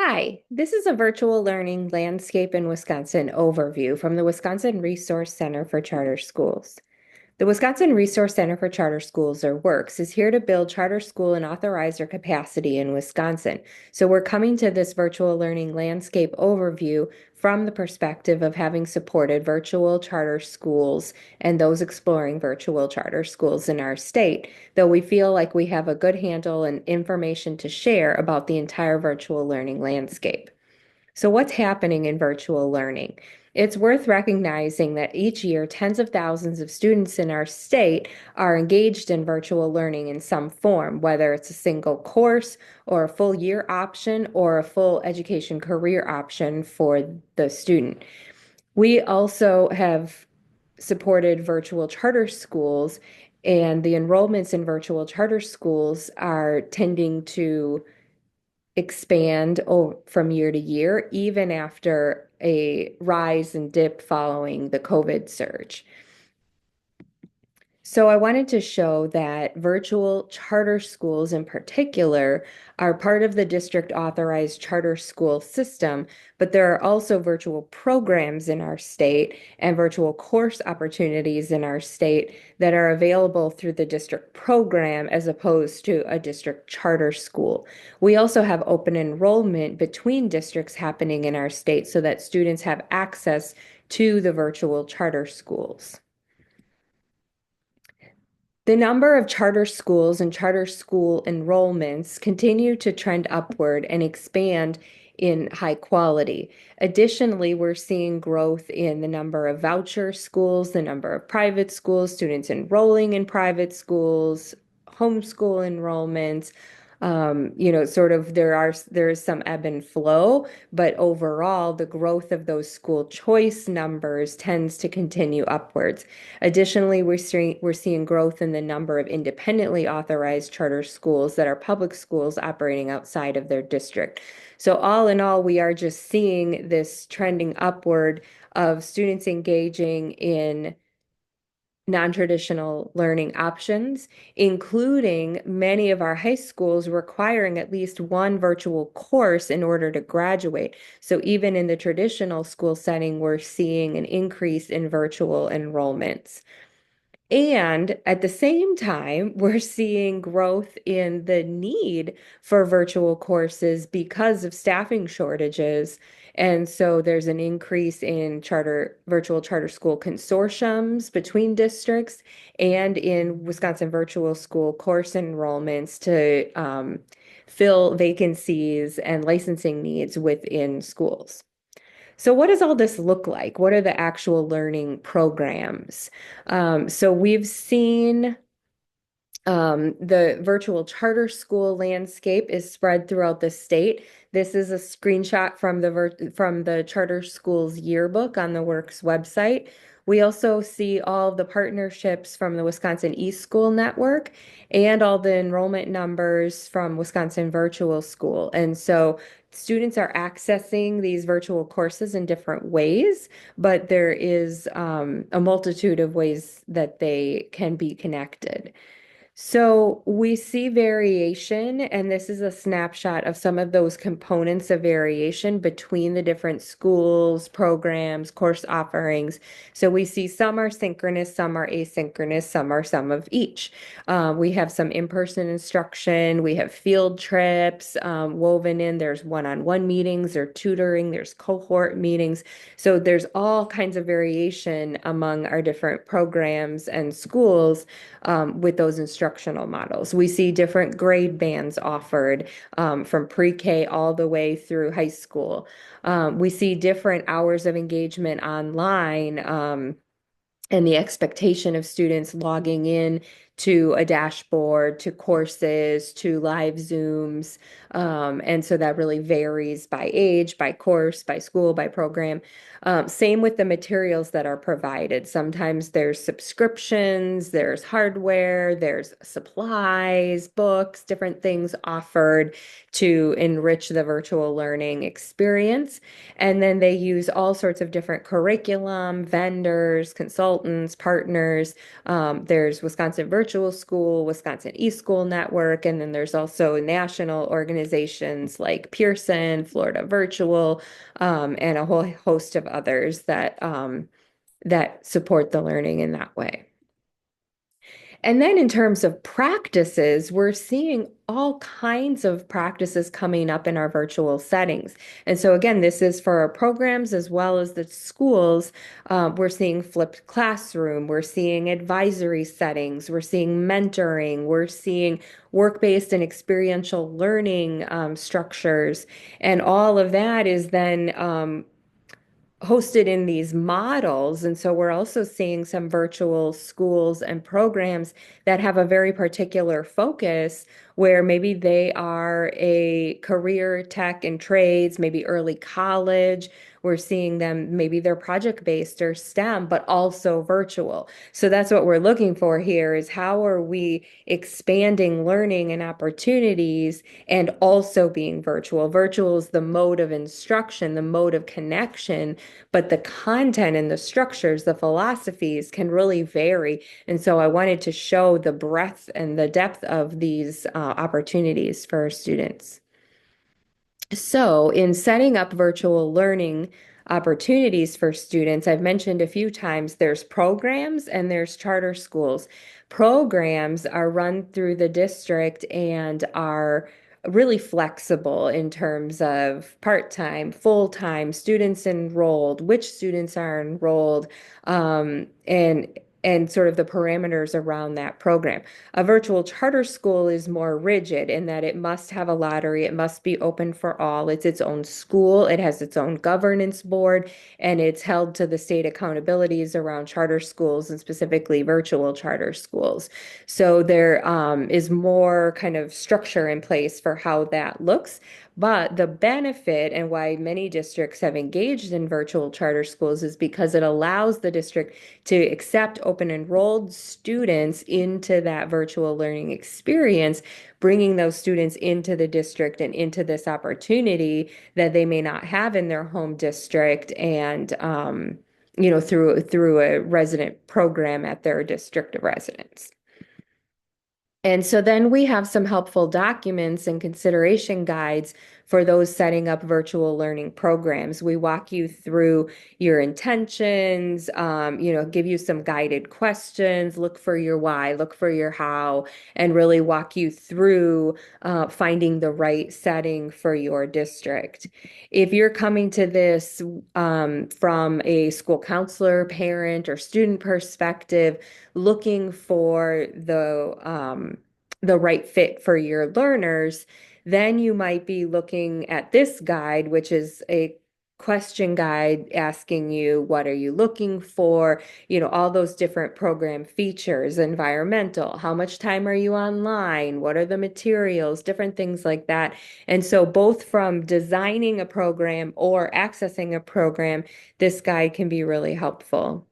Hi, this is a virtual learning landscape in Wisconsin overview from the Wisconsin Resource Center for Charter Schools. The Wisconsin Resource Center for Charter Schools, or WRCS, is here to build charter school and authorizer capacity in Wisconsin. So we're coming to this virtual learning landscape overview from the perspective of having supported virtual charter schools and those exploring virtual charter schools in our state, though we feel like we have a good handle and information to share about the entire virtual learning landscape. So, what's happening in virtual learning? It's worth recognizing that each year, tens of thousands of students in our state are engaged in virtual learning in some form, whether it's a single course or a full year option or a full education career option for the student. We also have supported virtual charter schools, and the enrollments in virtual charter schools are tending to expand from year to year, even after a rise and dip following the COVID surge. So I wanted to show that virtual charter schools in particular are part of the district authorized charter school system, but there are also virtual programs in our state and virtual course opportunities in our state that are available through the district program as opposed to a district charter school. We also have open enrollment between districts happening in our state so that students have access to the virtual charter schools. The number of charter schools and charter school enrollments continue to trend upward and expand in high quality. Additionally, we're seeing growth in the number of voucher schools, the number of private schools, students enrolling in private schools, homeschool enrollments. Sort of there is some ebb and flow, but overall, the growth of those school choice numbers tends to continue upwards. Additionally, we're seeing growth in the number of independently authorized charter schools that are public schools operating outside of their district. So all in all, we are just seeing this trending upward of students engaging in non-traditional learning options, including many of our high schools requiring at least one virtual course in order to graduate. So even in the traditional school setting, we're seeing an increase in virtual enrollments. And at the same time, we're seeing growth in the need for virtual courses because of staffing shortages. And so there's an increase in virtual charter school consortiums between districts and in Wisconsin virtual school course enrollments to fill vacancies and licensing needs within schools. So, what does all this look like? What are the actual learning programs? So, we've seen the virtual charter school landscape is spread throughout the state. This is a screenshot from the charter schools yearbook on the WRCCS website. We also see all of the partnerships from the Wisconsin eSchool Network and all the enrollment numbers from Wisconsin Virtual School. And so students are accessing these virtual courses in different ways, but there is a multitude of ways that they can be connected. So we see variation, and this is a snapshot of some of those components of variation between the different schools, programs, course offerings. So we see some are synchronous, some are asynchronous, some are some of each. We have some in-person instruction, we have field trips woven in. There's one-on-one meetings or tutoring, there's cohort meetings. So there's all kinds of variation among our different programs and schools with those instructional models. We see different grade bands offered from pre-K all the way through high school. We see different hours of engagement online and the expectation of students logging in to a dashboard, to courses, to live Zooms. And so that really varies by age, by course, by school, by program. Same with the materials that are provided. Sometimes there's subscriptions, there's hardware, there's supplies, books, different things offered to enrich the virtual learning experience. And then they use all sorts of different curriculum, vendors, consultants, partners. There's Wisconsin Virtual School, Wisconsin eSchool Network, and then there's also national organizations like Pearson, Florida Virtual, and a whole host of others that support the learning in that way. And then in terms of practices, we're seeing all kinds of practices coming up in our virtual settings. And so again, this is for our programs as well as the schools. We're seeing flipped classroom, we're seeing advisory settings, we're seeing mentoring, we're seeing work-based and experiential learning structures. And all of that is then hosted in these models. And so we're also seeing some virtual schools and programs that have a very particular focus where maybe they are a career tech and trades, maybe early college. We're seeing them, maybe they're project-based or STEM, but also virtual. So that's what we're looking for here is how are we expanding learning and opportunities and also being virtual? Virtual is the mode of instruction, the mode of connection, but the content and the structures, the philosophies can really vary. And so I wanted to show the breadth and the depth of these opportunities for students. So, in setting up virtual learning opportunities for students, I've mentioned a few times there's programs and there's charter schools. Programs are run through the district and are really flexible in terms of part-time, full-time, students enrolled, which students are enrolled, and sort of the parameters around that program. A virtual charter school is more rigid in that it must have a lottery, it must be open for all. It's its own school, it has its own governance board, and it's held to the state accountabilities around charter schools and specifically virtual charter schools. So there is more kind of structure in place for how that looks. But the benefit and why many districts have engaged in virtual charter schools is because it allows the district to accept open enrolled students into that virtual learning experience, bringing those students into the district and into this opportunity that they may not have in their home district and through a resident program at their district of residence. And so then we have some helpful documents and consideration guides for those setting up virtual learning programs. We walk you through your intentions, give you some guided questions, look for your why, look for your how, and really walk you through finding the right setting for your district. If you're coming to this from a school counselor, parent, or student perspective, looking for the right fit for your learners, then you might be looking at this guide, which is a question guide asking you, what are you looking for? All those different program features, environmental, how much time are you online? What are the materials? Different things like that. And so both from designing a program or accessing a program, this guide can be really helpful.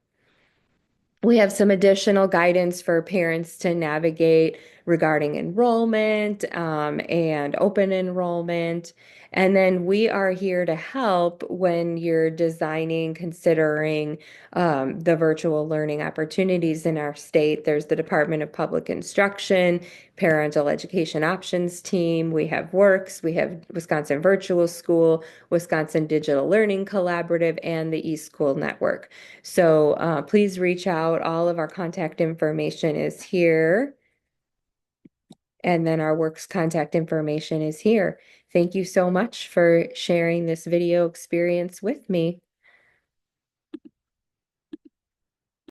We have some additional guidance for parents to navigate regarding enrollment and open enrollment. And then we are here to help when you're designing, considering the virtual learning opportunities in our state. There's the Department of Public Instruction, Parental Education Options Team. We have WRCCS, we have Wisconsin Virtual School, Wisconsin Digital Learning Collaborative, and the eSchool Network. So please reach out. All of our contact information is here. And then our WRCCS contact information is here. Thank you so much for sharing this video experience with me.